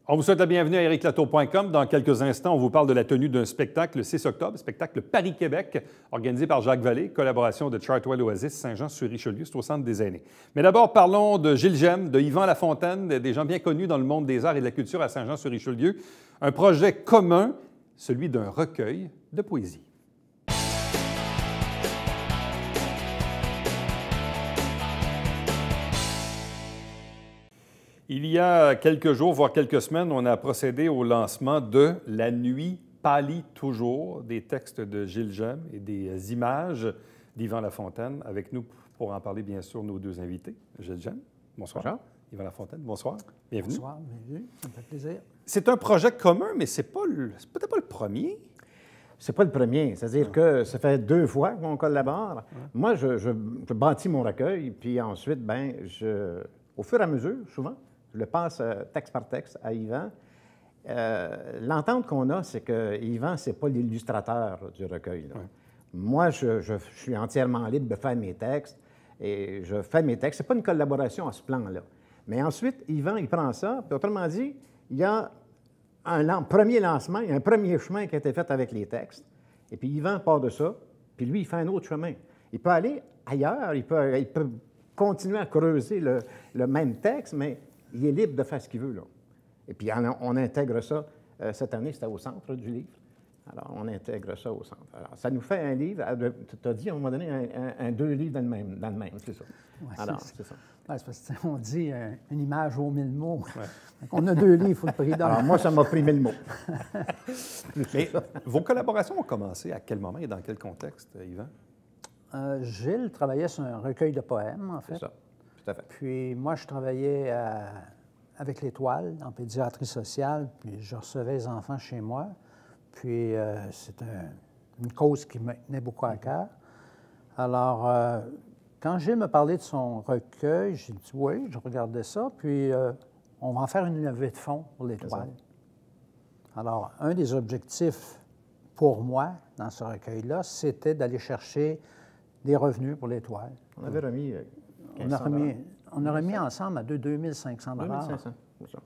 On vous souhaite la bienvenue à ericlatour.com. Dans quelques instants, on vous parle de la tenue d'un spectacle le 6 octobre, spectacle Paris-Québec, organisé par Jacques Vallée, collaboration de Chartwell Oasis Saint-Jean-sur-Richelieu, c'est au Centre des aînés. Mais d'abord, parlons de Gilles Gemme, de Yvan Lafontaine, des gens bien connus dans le monde des arts et de la culture à Saint-Jean-sur-Richelieu. Un projet commun, celui d'un recueil de poésie. Il y a quelques jours, voire quelques semaines, on a procédé au lancement de La nuit pâlit toujours, des textes de Gilles Gemme et des images d'Yvan Lafontaine. Avec nous pour en parler, bien sûr, nos deux invités. Gilles Gemme, bonsoir. Bonjour. Yvan Lafontaine, bonsoir. Bienvenue. Bonsoir, bienvenue. Ça me fait plaisir. C'est un projet commun, mais c'est peut-être pas le premier. C'est pas le premier. C'est-à-dire que ça fait 2 fois qu'on collabore. Moi, je bâtis mon recueil, puis ensuite, au fur et à mesure, souvent, je le passe texte par texte à Yvan. L'entente qu'on a, c'est que Yvan, c'est pas l'illustrateur du recueil. Là. Moi, je suis entièrement libre de faire mes textes, et je fais mes textes. C'est pas une collaboration à ce plan-là. Mais ensuite, Yvan, il prend ça, puis autrement dit, il y a un premier lancement, il y a un premier chemin qui a été fait avec les textes, et puis Yvan part de ça, puis lui, il fait un autre chemin. Il peut aller ailleurs, il peut continuer à creuser le même texte, mais il est libre de faire ce qu'il veut, là. Et puis, on intègre ça. Cette année, c'était au centre du livre. Alors, on intègre ça au centre. Alors, ça nous fait un livre. Tu as dit, à un moment donné, un 2 livres dans le même, c'est ça. Ouais, alors, c'est ça. Ouais, c'est parce qu'on dit une image vaut 1000 mots. Ouais. On a 2 livres, il faut le prix d'un. Alors, moi, ça m'a pris 1000 mots. Mais vos collaborations ont commencé à quel moment et dans quel contexte, Yvan? Gilles travaillait sur un recueil de poèmes, en fait. C'est ça, tout à fait. Puis moi, je travaillais avec l'Étoile, en pédiatrie sociale, puis je recevais les enfants chez moi. Puis c'est une cause qui me tenait beaucoup à cœur. Alors, quand Gilles me parlait de son recueil, j'ai dit oui, je regardais ça, puis on va en faire une levée de fonds pour l'Étoile. Alors, un des objectifs pour moi, dans ce recueil-là, c'était d'aller chercher des revenus pour l'Étoile. On avait remis on a remis ensemble à 2500 $. 2500, c'est ça.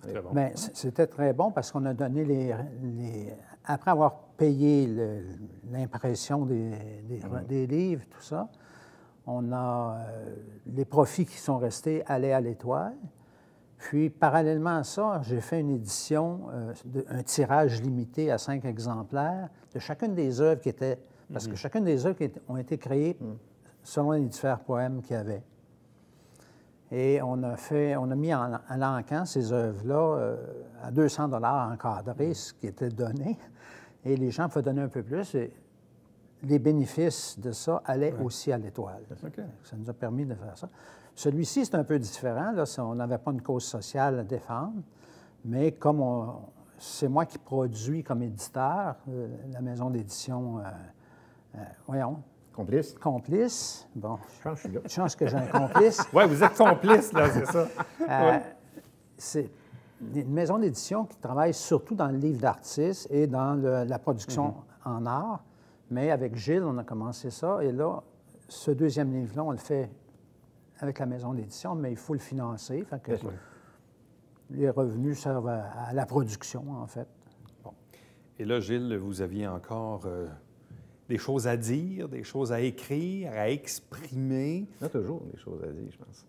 Très bon. Bien, c'était très bon parce qu'on a donné après avoir payé l'impression des livres, tout ça, on a les profits qui sont restés allaient à l'Étoile. Puis, parallèlement à ça, j'ai fait une édition, un tirage limité à 5 exemplaires de chacune des œuvres qui étaient... Parce que chacune des œuvres ont été créées selon les différents poèmes qu'il y avait. Et on a mis à l'encan ces œuvres-là à 200 $ encadrés, ce qui était donné. Et les gens pouvaient donner un peu plus. Et les bénéfices de ça allaient aussi à l'Étoile. Okay. Ça nous a permis de faire ça. Celui-ci, c'est un peu différent. Là, on n'avait pas une cause sociale à défendre, mais comme c'est moi qui produis comme éditeur, la maison d'édition, Complice. Bon, je pense que j'ai un complice. Oui, vous êtes complice, là, c'est ça. C'est une maison d'édition qui travaille surtout dans le livre d'artistes et dans la production en art. Mais avec Gilles, on a commencé ça. Et là, ce deuxième livre-là, on le fait avec la maison d'édition, mais il faut le financer. Fait que les revenus servent à la production, en fait. Bon. Et là, Gilles, vous aviez encore des choses à dire, des choses à écrire, à exprimer. Il y a toujours des choses à dire, je pense.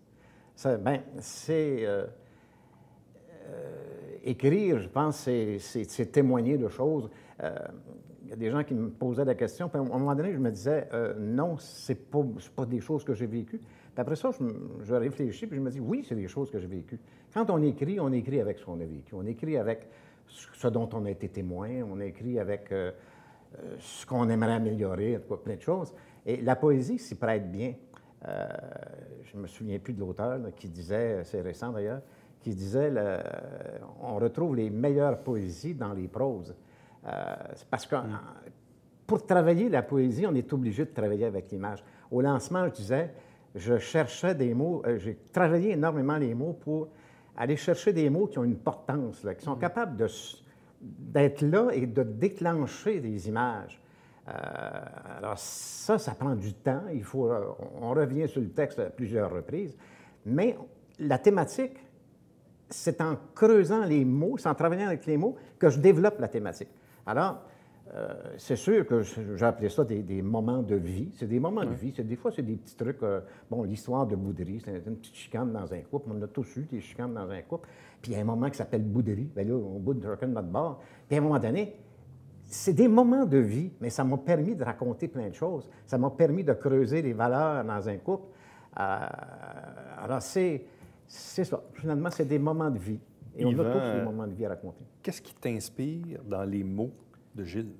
Écrire, je pense, c'est témoigner de choses. Il y a des gens qui me posaient la question, puis à un moment donné, je me disais, non, c'est pas des choses que j'ai vécues. Puis après ça, je réfléchis, puis je me dis, oui, c'est des choses que j'ai vécues. Quand on écrit avec ce qu'on a vécu. On écrit avec ce dont on a été témoin, on écrit avec ce qu'on aimerait améliorer, plein de choses. Et la poésie s'y prête bien. Je ne me souviens plus de l'auteur qui disait, c'est récent d'ailleurs, qui disait on retrouve les meilleures poésies dans les proses. C'est parce que pour travailler la poésie, on est obligé de travailler avec l'image. Au lancement, je disais, je cherchais des mots, j'ai travaillé énormément les mots pour aller chercher des mots qui ont une portance, là, qui sont capables d'être là et de déclencher des images. Alors ça prend du temps. On revient sur le texte à plusieurs reprises, mais la thématique c'est en creusant les mots, c'est en travaillant avec les mots que je développe la thématique. Alors, c'est sûr que j'ai appelé ça des moments de vie. C'est des moments de vie. Des fois, c'est des petits trucs. Bon, l'histoire de Boudry, c'est une petite chicane dans un couple. On a tous eu des chicanes dans un couple. Puis il y a un moment qui s'appelle Boudry. Bien là, on boude chacun de notre bord. Puis à un moment donné, c'est des moments de vie, mais ça m'a permis de raconter plein de choses. Ça m'a permis de creuser les valeurs dans un couple. Alors, c'est ça. Finalement, c'est des moments de vie. Et on a tous des moments de vie à raconter. Qu'est-ce qui t'inspire dans les mots de Gilles?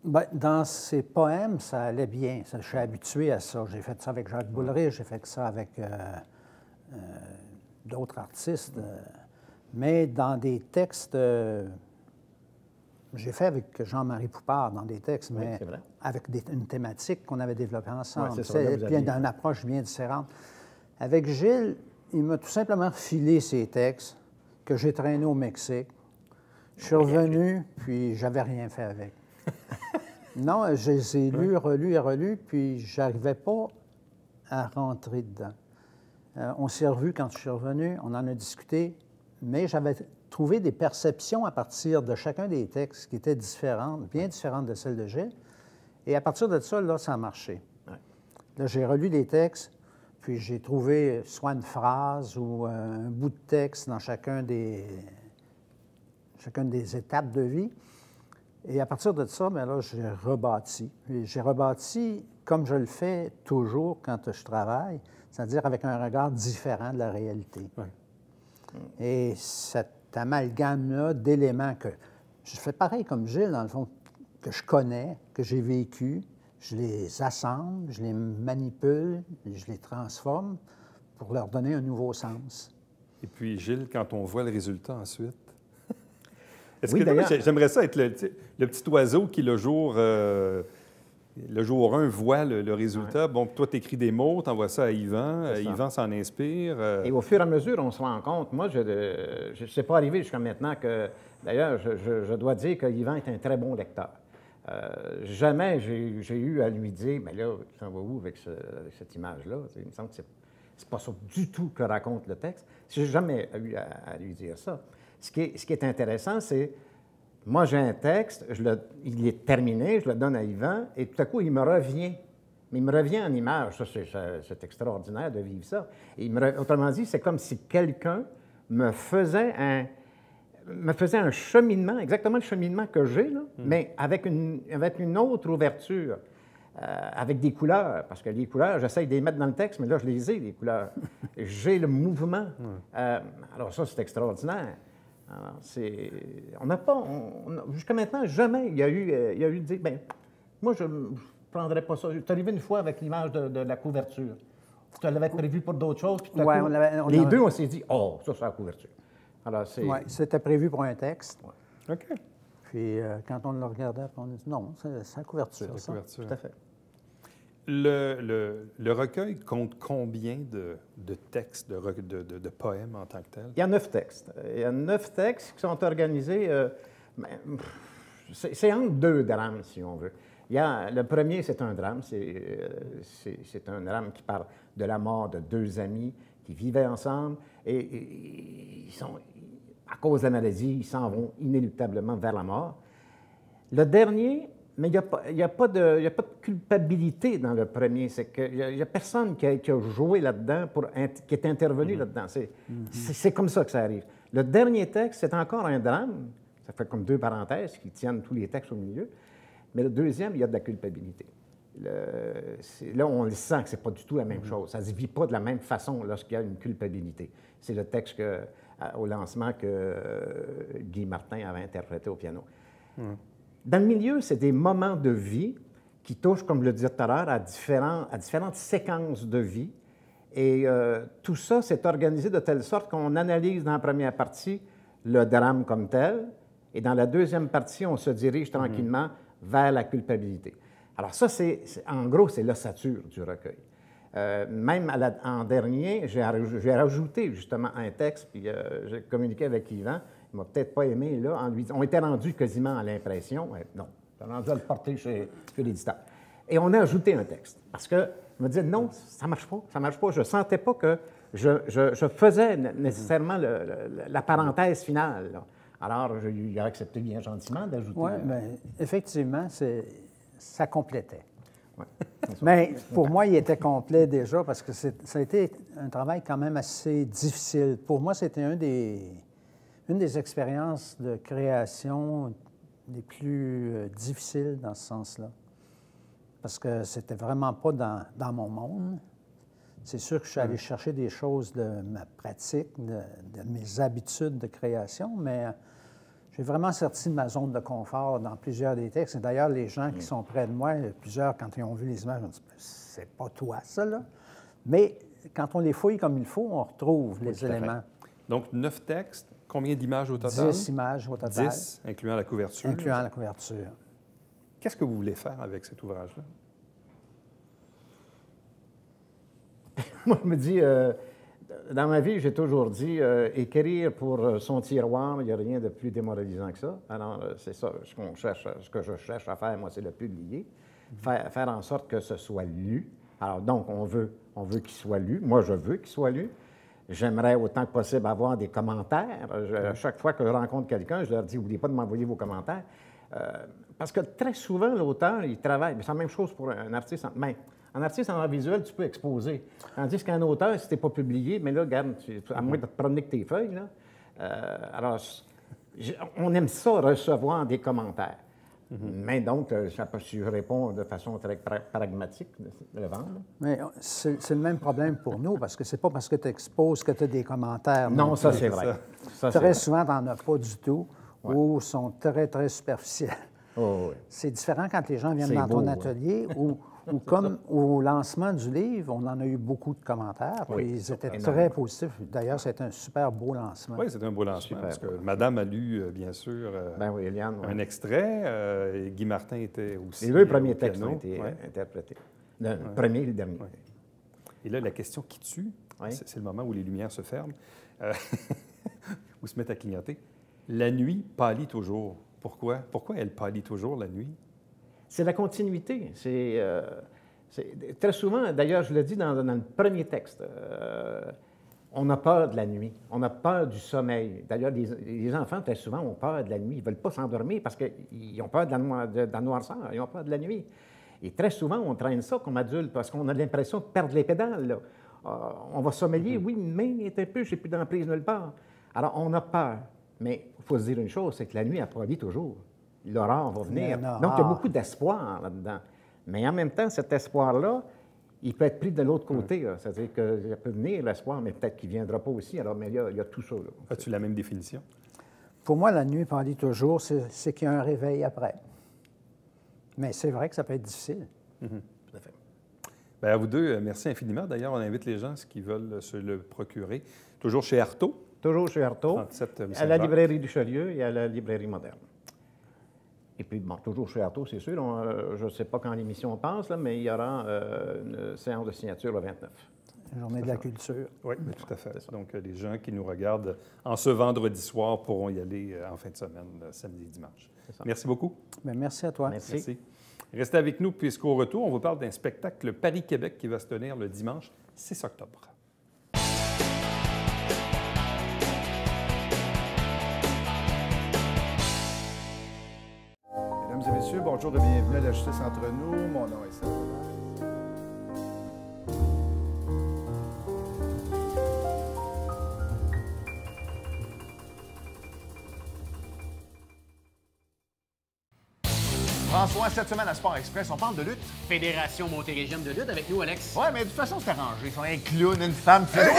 Bien, dans ses poèmes, ça allait bien. Je suis habitué à ça. J'ai fait ça avec Jacques Boulrich, j'ai fait ça avec d'autres artistes. Mais dans des textes, j'ai fait avec Jean-Marie Poupard dans des textes, mais avec une thématique qu'on avait développée ensemble. Ouais, c'est puis une approche bien différente. Avec Gilles, il m'a tout simplement filé ces textes que j'ai traînés au Mexique. Je suis revenu, puis j'avais rien fait avec. Non, je les ai lus, relus et relus, puis j'arrivais pas à rentrer dedans. On s'est revus quand je suis revenu, on en a discuté, mais j'avais trouvé des perceptions à partir de chacun des textes qui étaient différentes, bien différentes de celles de Gilles. Et à partir de ça, là, ça a marché. Ouais. Là, j'ai relu les textes, puis j'ai trouvé soit une phrase ou un bout de texte dans chacune des étapes de vie. Et à partir de ça, bien là, j'ai rebâti. Et j'ai rebâti comme je le fais toujours quand je travaille, c'est-à-dire avec un regard différent de la réalité. Ouais. Et cet amalgame-là d'éléments que je fais pareil comme Gilles, dans le fond, que je connais, que j'ai vécu, je les assemble, je les manipule, je les transforme pour leur donner un nouveau sens. Et puis, Gilles, quand on voit le résultat ensuite, est-ce Oui, que d'ailleurs, j'aimerais ça être le petit oiseau qui, le jour 1, voit le résultat. Ouais. Bon, toi, tu écris des mots, tu envoies ça à Yvan, Yvan s'en inspire. Et au fur et à mesure, on se rend compte. Moi, je ne sais pas arrivé jusqu'à maintenant que... D'ailleurs, je dois dire que Yvan est un très bon lecteur. Jamais j'ai eu à lui dire, mais là, tu t'en vas où avec cette image-là? Il me semble que c'est pas ça du tout que raconte le texte. J'ai jamais eu à lui dire ça. Ce qui est intéressant, c'est, moi j'ai un texte, il est terminé, je le donne à Yvan, et tout à coup, il me revient. Mais il me revient en image. Ça, c'est extraordinaire de vivre ça. Et autrement dit, c'est comme si quelqu'un me faisait un cheminement, exactement le cheminement que j'ai, là, mais avec une autre ouverture, avec des couleurs. Parce que les couleurs, j'essaye de les mettre dans le texte, mais là, je les ai, les couleurs. J'ai le mouvement. Alors ça, c'est extraordinaire. Alors, on n'a pas... jusqu'à maintenant, jamais il y a eu de dire, bien, moi, je ne prendrais pas ça. C'est arrivé une fois avec l'image de la couverture. Tu l'avais prévu pour d'autres choses, puis Ouais, les deux, on s'est dit, oh, ça, c'est la couverture. Alors, oui, c'était prévu pour un texte. Ouais. OK. Puis quand on le regardait, on a dit non, c'est la couverture. C'est la ça. couverture. Tout à fait. Le recueil compte combien de textes, de poèmes en tant que tel? Il y a 9 textes. Il y a 9 textes qui sont organisés. C'est entre 2 drames, si on veut. Le premier, c'est un drame. C'est un drame qui parle de la mort de 2 amis qui vivaient ensemble et à cause de la maladie, ils s'en vont inéluctablement vers la mort. Le dernier, mais il n'y a pas de culpabilité dans le premier. C'est qu'il n'y a personne qui a joué là-dedans, qui est intervenu là-dedans. C'est comme ça que ça arrive. Le dernier texte, c'est encore un drame. Ça fait comme 2 parenthèses qui tiennent tous les textes au milieu. Mais le deuxième, il y a de la culpabilité. Là, on le sent que ce n'est pas du tout la même chose. Ça ne se vit pas de la même façon lorsqu'il y a une culpabilité. C'est le texte au lancement que Guy Martin avait interprété au piano. Dans le milieu, c'est des moments de vie qui touchent, comme je le disais tout à l'heure, à différentes séquences de vie. Et tout ça, c'est organisé de telle sorte qu'on analyse dans la première partie le drame comme tel, et dans la deuxième partie, on se dirige tranquillement vers la culpabilité. Alors ça, en gros, c'est l'ossature du recueil. Même en dernier, j'ai rajouté justement un texte, puis j'ai communiqué avec Yvan. Il ne m'a peut-être pas aimé, là, en lui disant, on était rendu quasiment à l'impression. Non, on est rendu à le porter chez l'éditeur. Et on a ajouté un texte, parce que je me disais, non, ça ne marche pas, ça ne marche pas. Je ne sentais pas que je faisais nécessairement la parenthèse finale, là. Alors, il a accepté bien gentiment d'ajouter... Oui, bien, effectivement, ça complétait. Ouais, mais pour moi, il était complet déjà parce que ça a été un travail quand même assez difficile. Pour moi, c'était une des expériences de création les plus difficiles dans ce sens-là. Parce que c'était vraiment pas dans mon monde. C'est sûr que je suis allé chercher des choses de ma pratique, de mes habitudes de création, mais j'ai vraiment sorti de ma zone de confort dans plusieurs des textes. Et d'ailleurs, les gens qui sont près de moi, plusieurs, quand ils ont vu les images, ont dit « c'est pas toi, ça, là ». Mais quand on les fouille comme il faut, on retrouve les éléments. Donc, 9 textes, combien d'images au total? 10 images au total. 10, incluant la couverture. Incluant la couverture. Qu'est-ce que vous voulez faire avec cet ouvrage-là? Moi, je me dis, dans ma vie, j'ai toujours dit, écrire pour son tiroir, il n'y a rien de plus démoralisant que ça. Alors, c'est ça, ce que je cherche à faire, moi, c'est le publier, faire en sorte que ce soit lu. Alors, donc, on veut qu'il soit lu. Moi, je veux qu'il soit lu. J'aimerais autant que possible avoir des commentaires. À chaque fois que je rencontre quelqu'un, je leur dis, n'oubliez pas de m'envoyer vos commentaires. Parce que très souvent, l'auteur, il travaille. C'est la même chose pour un artiste. En artiste en art visuel, tu peux exposer. Tandis qu'un auteur, si tu n'es pas publié, mais là, regarde, à moins de te promener avec tes feuilles, là. Alors, on aime ça, recevoir des commentaires. Mais donc, je réponds de façon très pragmatique de le vendre. Mais c'est le même problème pour nous, parce que c'est pas parce que tu exposes que tu as des commentaires. Non, ça, c'est vrai. Très souvent, tu n'en as pas du tout, ou sont très, très superficiels. Oh, oui. C'est différent quand les gens viennent dans ton atelier, ou comme au lancement du livre, on en a eu beaucoup de commentaires, puis ils étaient très positifs. D'ailleurs, c'était un super beau lancement. Oui, c'était un beau lancement, parce que Madame a lu, bien sûr, Eliane, un extrait. Et Guy Martin était aussi. Les deux premiers textes ont été interprétés. Le premier et le dernier. Ouais. Et là, la question qui tue, c'est le moment où les lumières se ferment, ou se mettent à clignoter. La nuit pâlit toujours. Pourquoi? Pourquoi elle pâlit toujours la nuit? C'est la continuité. Très souvent, d'ailleurs, je le dis dans le premier texte, on a peur de la nuit, on a peur du sommeil. D'ailleurs, les enfants, très souvent, ont peur de la nuit. Ils ne veulent pas s'endormir parce qu'ils ont peur de la noirceur, ils ont peur de la nuit. Et très souvent, on traîne ça comme adulte parce qu'on a l'impression de perdre les pédales, là. On va sommeiller, oui, mais un peu, je n'ai plus d'emprise nulle part. Alors, on a peur. Mais il faut se dire une chose, c'est que la nuit, elle pâlit toujours. L'aurore va venir. Donc, il y a beaucoup d'espoir là-dedans. Mais en même temps, cet espoir-là, il peut être pris de l'autre côté. C'est-à-dire qu'il peut venir l'espoir, mais peut-être qu'il ne viendra pas aussi. Alors, mais il y a tout ça. As-tu la même définition? Pour moi, la nuit pâlit toujours, c'est qu'il y a un réveil après. Mais c'est vrai que ça peut être difficile. Tout à fait. Bien, à vous deux, merci infiniment. D'ailleurs, on invite les gens, qui veulent se le procurer. Toujours chez Artaud. Toujours chez Artaud, à la librairie Richelieu et à la librairie Moderne. Et puis, bon, toujours chez Artaud, c'est sûr. Je ne sais pas quand l'émission passe, là, mais il y aura une séance de signature le 29. Journée de la culture. Oui, tout à fait. Donc, les gens qui nous regardent en ce vendredi soir pourront y aller en fin de semaine, samedi et dimanche. Merci beaucoup. Bien, merci à toi. Merci. Restez avec nous, puisqu'au retour, on vous parle d'un spectacle Paris-Québec qui va se tenir le dimanche 6 octobre. Mesdames et messieurs, bonjour et bienvenue à la Justice entre nous. Mon nom est Seth. François, cette semaine à Sport Express, on parle de lutte. Fédération Montérégienne de lutte avec nous, Alex. Ouais, mais de toute façon, c'est arrangé. Ils sont un clown, une femme qui fait...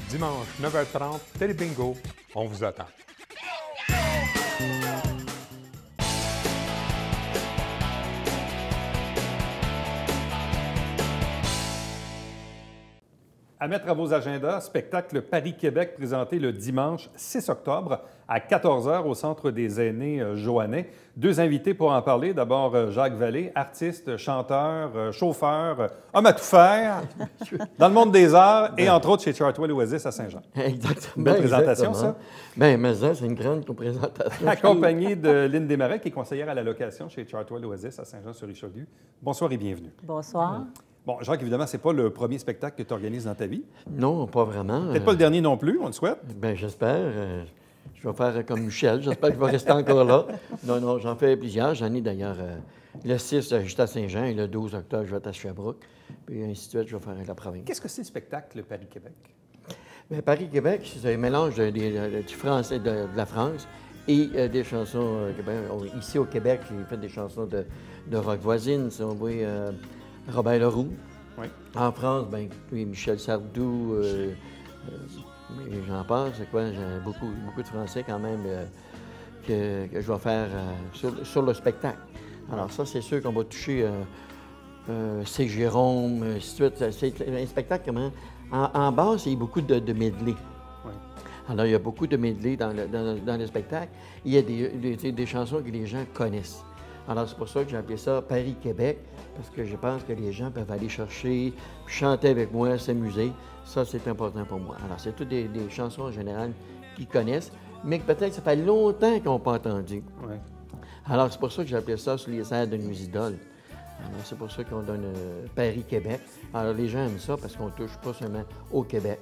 Dimanche, 9h30, Télé Bingo, on vous attend. À mettre à vos agendas, spectacle Paris-Québec présenté le dimanche 6 octobre à 14 h au Centre des aînés Joannais. Deux invités pour en parler. D'abord, Jacques Vallée, artiste, chanteur, chauffeur, homme à tout faire dans le monde des arts et entre autres chez Chartwell Oasis à Saint-Jean. Exactement. Belle présentation, ça. Bien, mais ça, c'est une grande présentation. Accompagné de Lynn Desmarais, qui est conseillère à la location chez Chartwell Oasis à Saint-Jean-sur-Richelieu. Bonsoir et bienvenue. Bonsoir. Bon, Jacques, évidemment, ce n'est pas le premier spectacle que tu organises dans ta vie. Non, pas vraiment. Peut-être pas le dernier non plus, on le souhaite. Bien, j'espère. Je vais faire comme Michel. J'espère qu'il va rester encore là. Non, j'en fais plusieurs. J'en ai d'ailleurs le 6, j'étais à Saint-Jean, et le 12 octobre, je vais être à Sherbrooke. Puis ainsi de suite, je vais faire la province. Qu'est-ce que c'est le spectacle Paris-Québec? Bien, Paris-Québec, c'est un mélange du français de la France et des chansons. Ici au Québec, j'ai fait des chansons de rock voisine. Si on voit Robert Leroux. Oui. En France, bien, puis Michel Sardou, j'en passe, c'est quoi? J'ai beaucoup de Français quand même que je vais faire sur le spectacle. Alors ça, c'est sûr qu'on va toucher C. Jérôme, ainsi de suite. C'est un spectacle comment? En base, il y a beaucoup de medley. Oui. Alors, il y a beaucoup de medley dans le spectacle. Il y a des chansons que les gens connaissent. Alors, c'est pour ça que j'ai appelé ça Paris-Québec, parce que je pense que les gens peuvent aller chercher, chanter avec moi, s'amuser. Ça, c'est important pour moi. Alors, c'est toutes des chansons en général qu'ils connaissent, mais que peut-être ça fait longtemps qu'ils n'ont pas entendu. Oui. Alors, c'est pour ça que j'ai appelé ça sur les airs de nos idoles. Alors, c'est pour ça qu'on donne Paris-Québec. Alors, les gens aiment ça parce qu'on ne touche pas seulement au Québec,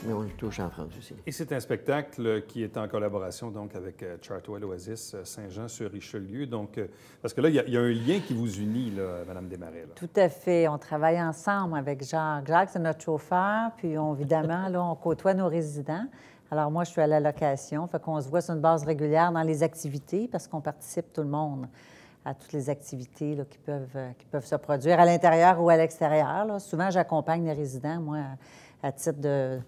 mais on le touche en France aussi. Et c'est un spectacle qui est en collaboration donc avec Chartwell Oasis Saint-Jean-sur-Richelieu. Donc, parce que là, il y a un lien qui vous unit, là, Mme Desmarais. Là. Tout à fait. On travaille ensemble avec Jacques. Jacques, c'est notre chauffeur, puis évidemment, là, on côtoie nos résidents. Alors, moi, je suis à la location, fait qu'on se voit sur une base régulière dans les activités parce qu'on participe tout le monde à toutes les activités là, qui peuvent se produire à l'intérieur ou à l'extérieur. Là. Souvent, j'accompagne les résidents, moi, à titre de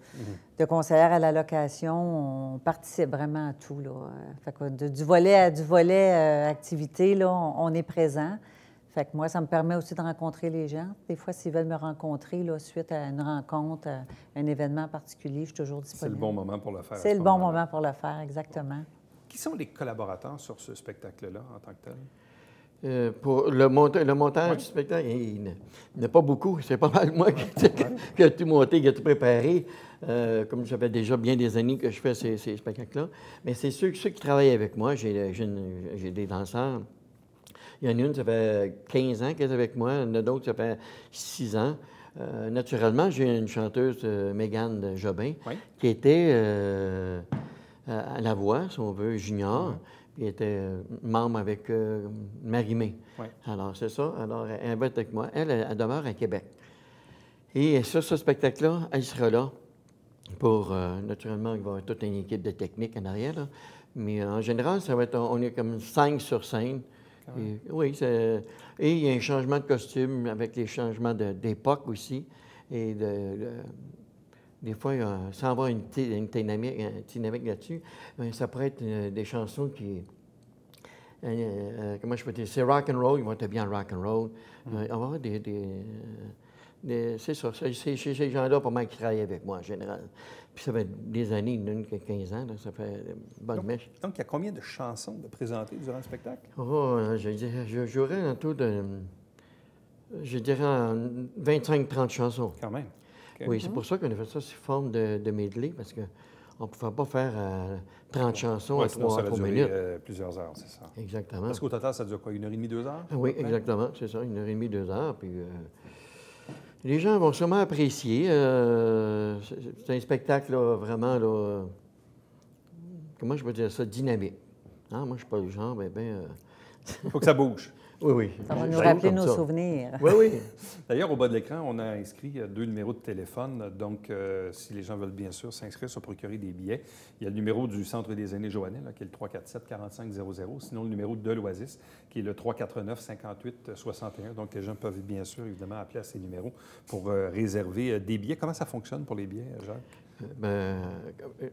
conseillère à la location, on participe vraiment à tout. Là. Fait que du volet activité, là, on est présent. Fait que moi, ça me permet aussi de rencontrer les gens. Des fois, s'ils veulent me rencontrer là, suite à une rencontre, à un événement particulier, je suis toujours disponible. C'est le bon moment pour le faire. C'est le bon moment pour le faire, exactement. Qui sont les collaborateurs sur ce spectacle-là en tant que tel? Pour le montage du spectacle, il n'y en a pas beaucoup. C'est pas mal moi qui a tout monté, qui a tout préparé. Comme ça fait déjà bien des années que je fais ces spectacles-là. Mais c'est ceux qui travaillent avec moi. J'ai des danseurs. Il y en a une, ça fait 15 ans qu'elle est avec moi. Il y en a d'autres, ça fait 6 ans. Naturellement, j'ai une chanteuse, Mégane Jobin, qui était à la voix, si on veut, junior. Puis elle était membre avec Marie-Mé. Oui. Alors, c'est ça. Alors, elle va être avec moi. Elle demeure à Québec. Et sur ce spectacle-là, elle sera là pour, naturellement, il va y avoir toute une équipe de technique en arrière. Là. Mais en général, ça va être, on est comme 5 sur scène. Et, oui, et il y a un changement de costume avec les changements d'époque aussi. Et des fois, sans avoir une dynamique là-dessus, ça pourrait être des chansons qui... comment je peux dire? C'est rock and roll, ils vont être bien rock and roll. On va avoir c'est ça, c'est ces gens-là, pour moi, qui travaillent avec moi en général. Puis ça fait des années, une 15 ans, là, ça fait une bonne mèche. Donc, il y a combien de chansons de présenter durant le spectacle? Oh, je jouerais un taux de... Je dirais 25-30 chansons. Quand même. Okay. Oui, c'est pour ça qu'on a fait ça sous forme de medley, parce qu'on ne pouvait pas faire 30 chansons à 3 minutes. Plusieurs heures, c'est ça. Exactement. Parce qu'au total, ça dure quoi, 1h30, 2 heures? Oui, exactement, c'est ça, 1h30, 2 heures. Puis les gens vont sûrement apprécier. C'est un spectacle, là, vraiment, là, comment je peux dire ça, dynamique. Hein? Moi, je ne suis pas le genre, Il faut que ça bouge. Oui, oui. Ça va nous rappeler nos souvenirs. Oui, oui. D'ailleurs, au bas de l'écran, on a inscrit 2 numéros de téléphone. Donc, si les gens veulent bien sûr s'inscrire, se procurer des billets, il y a le numéro du Centre des aînés Joannais, là, qui est le 347-4500. Sinon, le numéro de l'Oasis, qui est le 349-58-61. Donc, les gens peuvent bien sûr, évidemment, appeler à ces numéros pour réserver des billets. Comment ça fonctionne pour les billets, Jacques?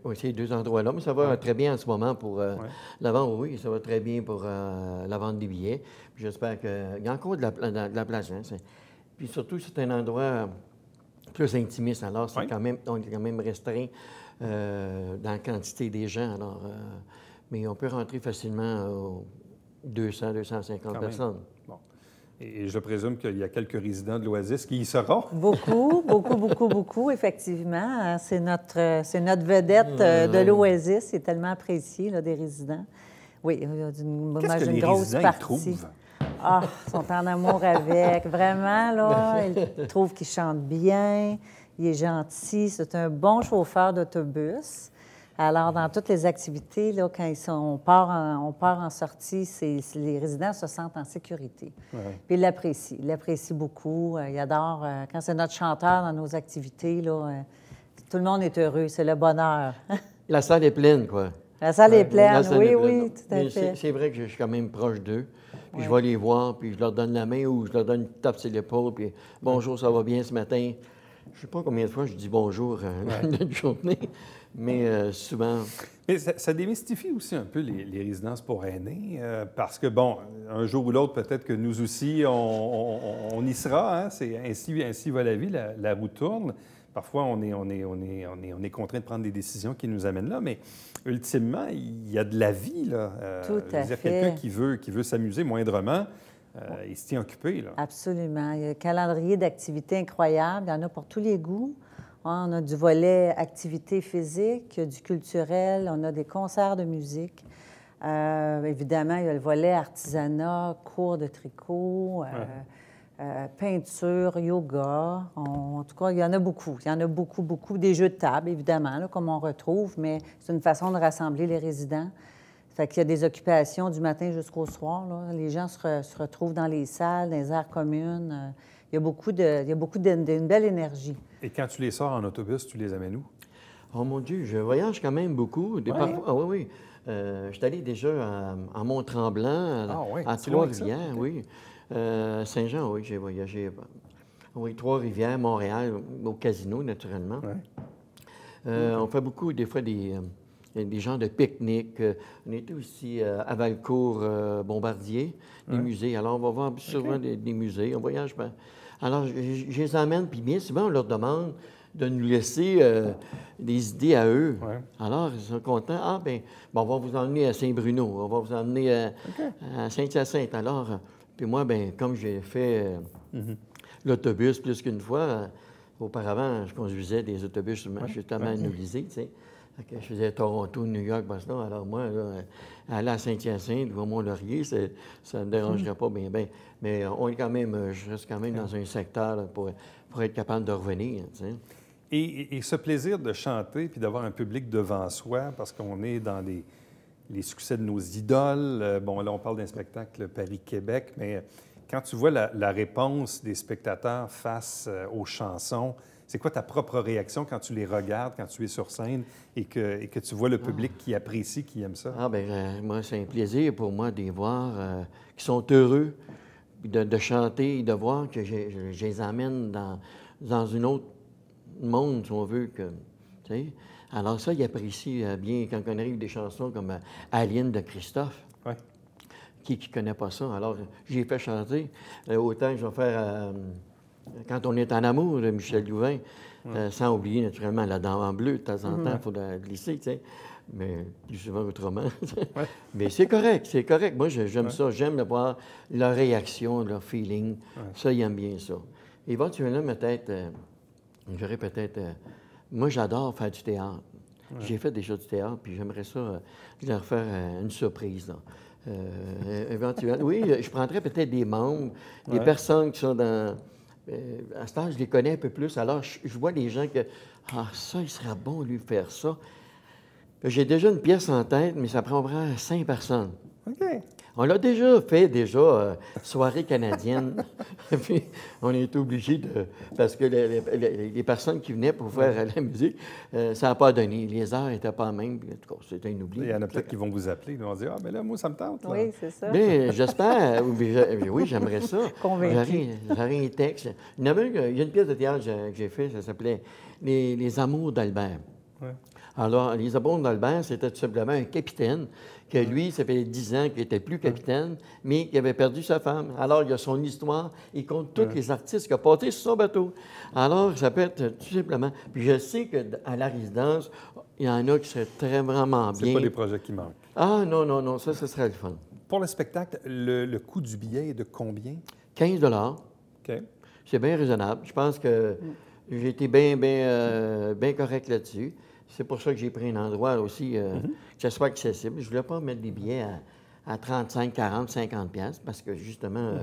Oui, ces 2 endroits-là, mais ça va très bien en ce moment pour la vente. Oui, ça va très bien pour la vente des billets. J'espère qu'il y a encore de la place. Hein, puis surtout, c'est un endroit plus intimiste. Alors, Oui. on est quand même restreint dans la quantité des gens. Alors, mais on peut rentrer facilement aux 200, 250 Quand même. personnes. Bon. Et je présume qu'il y a quelques résidents de l'Oasis qui y seront. Beaucoup, beaucoup, beaucoup, beaucoup, effectivement. C'est notre vedette de l'Oasis. C'est tellement apprécié, là, des résidents. Oui, il y a Qu'est-ce que les grosse résidents y partie. trouvent? Ah, ils sont en amour avec. Vraiment, là, ils trouvent qu'il chante bien, il est gentil, c'est un bon chauffeur d'autobus. Alors, dans toutes les activités, là, quand on part en sortie, les résidents se sentent en sécurité. Ouais. Puis ils l'apprécient beaucoup. Ils adorent. Quand c'est notre chanteur dans nos activités, là, tout le monde est heureux, c'est le bonheur. La salle est pleine, quoi. La salle est La pleine, salle oui, est pleine. oui, tout à Mais fait. c'est vrai que je suis quand même proche d'eux. Puis je Ouais. vais les voir, puis je leur donne la main ou je leur donne une tape sur l'épaule, puis « Bonjour, ça va bien ce matin? » Je ne sais pas combien de fois je dis « bonjour » une journée, mais souvent... Mais ça démystifie aussi un peu les résidences pour aînés, parce que, bon, un jour ou l'autre, peut-être que nous aussi, on y sera. Hein? C'est ainsi va la vie, la roue tourne. Parfois, on est contraint de prendre des décisions qui nous amènent là, mais ultimement, il y a de la vie, là. Tout à fait. Quelqu'un qui veut s'amuser moindrement, il se tient occupé, là. Absolument. Il y a un calendrier d'activités incroyable. Il y en a pour tous les goûts. On a du volet activité physique, du culturel, on a des concerts de musique. Évidemment, il y a le volet artisanat, cours de tricot, peinture, yoga. En tout cas, il y en a beaucoup. Il y en a beaucoup, beaucoup. Des jeux de table, évidemment, là, comme on retrouve, mais c'est une façon de rassembler les résidents. Fait qu'il y a des occupations du matin jusqu'au soir, là. Les gens se retrouvent dans les salles, dans les aires communes. Il y a beaucoup d'une belle énergie. Et quand tu les sors en autobus, tu les amènes où? Oh mon Dieu, je voyage quand même beaucoup. Parfois, ah oui. Je suis allé déjà à Mont-Tremblant, à C'est loin que ça? Trois-Rivières, OK. oui. Saint-Jean, oui, j'ai voyagé. Oui, Trois-Rivières, Montréal, au casino, naturellement. Ouais. On fait beaucoup, des fois, des genres de pique-nique. On était aussi à Valcourt, Bombardier, des musées. Alors, on va voir souvent des musées. On voyage. Alors, je les emmène, puis bien souvent, on leur demande de nous laisser des idées à eux. Ouais. Alors, ils sont contents. Ah, bien, on va vous emmener à Saint-Bruno, on va vous emmener à Saint-Hyacinthe. Alors, puis moi, bien, comme j'ai fait l'autobus plus qu'une fois, auparavant, je conduisais des autobus justement à nous liser, tu sais. Je faisais Toronto, New York, Boston. Alors moi, là, aller à Saint-Hyacinthe ou à Mont-Laurier, ça ne me dérangerait pas bien. Mais on est quand même, je reste quand même dans un secteur là, pour être capable de revenir. Tu sais. Et ce plaisir de chanter puis d'avoir un public devant soi, parce qu'on est dans les succès de nos idoles. Bon, là, on parle d'un spectacle Paris-Québec, mais quand tu vois la réponse des spectateurs face aux chansons, c'est quoi ta propre réaction quand tu les regardes, quand tu es sur scène et que tu vois le public qui apprécie, qui aime ça? Ah, bien, moi, c'est un plaisir pour moi de les voir qui sont heureux de chanter et de voir que je les emmène dans une autre monde, si on veut. Tu sais. Alors ça, ils apprécient bien quand on arrive des chansons comme Alien de Christophe. Ouais. Qui ne connaît pas ça? Alors, j'ai fait chanter. Autant que je vais faire Quand on est en amour de Michel Louvain, sans oublier naturellement La Dame en bleu, de temps en temps, il faut la glisser, tu sais, mais plus souvent autrement. Mais c'est correct, c'est correct. Moi, j'aime ça, j'aime de voir leur réaction, leur feeling. Ça, ils aiment bien ça. Éventuellement, peut-être, j'aurais peut-être... moi, j'adore faire du théâtre. J'ai fait déjà du théâtre, puis j'aimerais ça leur faire une surprise, là. Éventuellement. Oui, je prendrais peut-être des membres, des personnes qui sont dans... à ce temps, je les connais un peu plus. Alors, je vois des gens que... Ah, ça, il serait bon, lui, faire ça. J'ai déjà une pièce en tête, mais ça prendra 5 personnes. OK. On l'a déjà fait, soirée canadienne. Puis, on est obligé de... Parce que les personnes qui venaient pour faire la musique, ça n'a pas donné. Les heures n'étaient pas mêmes. En tout cas, c'était un oubli. Il y en a peut-être qui vont vous appeler, ils vont dire « Ah, bien là, moi, ça me tente. » là. Oui, c'est ça. Bien, j'espère. Oui, j'aimerais ça. Convaincu. J'aurais un texte. Il y a une pièce de théâtre que j'ai faite, ça s'appelait Les Amours d'Albert. Ouais. Alors, Lisabonne d'Albert, c'était tout simplement un capitaine, que lui, ça fait 10 ans qu'il n'était plus capitaine, mais qui avait perdu sa femme. Alors, il y a son histoire, il compte tous les artistes qu'il a portés sur son bateau. Alors, ça peut être tout simplement... Puis je sais qu'à la résidence, il y en a qui seraient très vraiment bien. C'est pas des projets qui manquent. Ah non, non, non, ça, ce serait le fun. Pour le spectacle, le coût du billet est de combien? 15 $. OK. C'est bien raisonnable. Je pense que j'ai été bien correct là-dessus. C'est pour ça que j'ai pris un endroit aussi que ça soit accessible. Je ne voulais pas mettre des billets à 35, 40, 50 piastres parce que justement,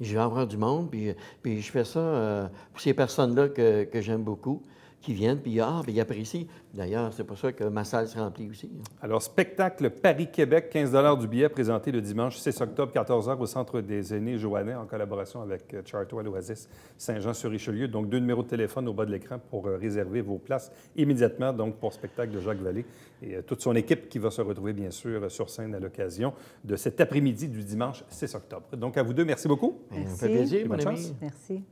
je vais avoir du monde. Puis je fais ça pour ces personnes-là que j'aime beaucoup, qui viennent, puis ils apprécient. D'ailleurs, c'est pour ça que ma salle se remplit aussi. Alors, spectacle Paris-Québec, 15 du billet, présenté le dimanche 6 octobre, 14 h au Centre des aînés Joannais, en collaboration avec Chartwell Oasis Saint-Jean-sur-Richelieu. Donc, 2 numéros de téléphone au bas de l'écran pour réserver vos places immédiatement, donc pour spectacle de Jacques Vallée et toute son équipe qui va se retrouver, bien sûr, sur scène à l'occasion de cet après-midi du dimanche 6 octobre. Donc, à vous deux, merci beaucoup. Merci. Ça fait plaisir, mon Bonne ami. chance. Merci.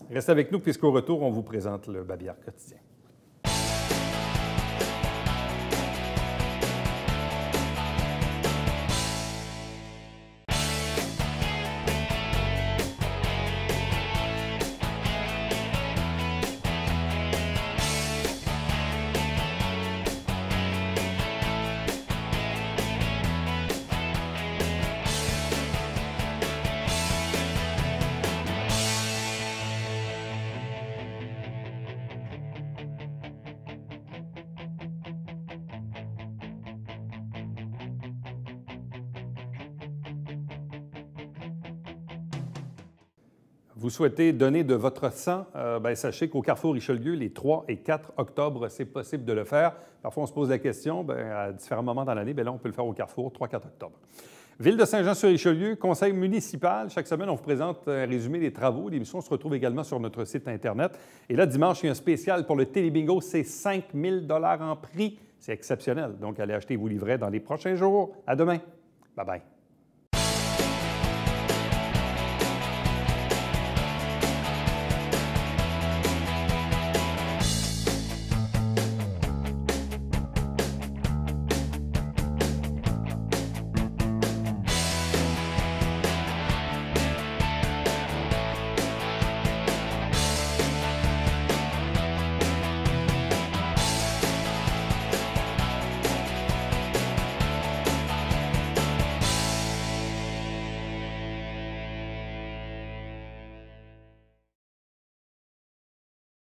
Restez avec nous, puisqu'au retour, on vous présente le Babillard quotidien. Vous souhaitez donner de votre sang, sachez qu'au Carrefour Richelieu, les 3 et 4 octobre, c'est possible de le faire. Parfois, on se pose la question, à différents moments dans l'année, là, on peut le faire au Carrefour, 3-4 octobre. Ville de Saint-Jean-sur-Richelieu, conseil municipal. Chaque semaine, on vous présente un résumé des travaux. L'émission se retrouve également sur notre site Internet. Et là, dimanche, il y a un spécial pour le Télébingo. C'est 5 000 $ en prix. C'est exceptionnel. Donc, allez acheter vos livrets dans les prochains jours. À demain. Bye-bye.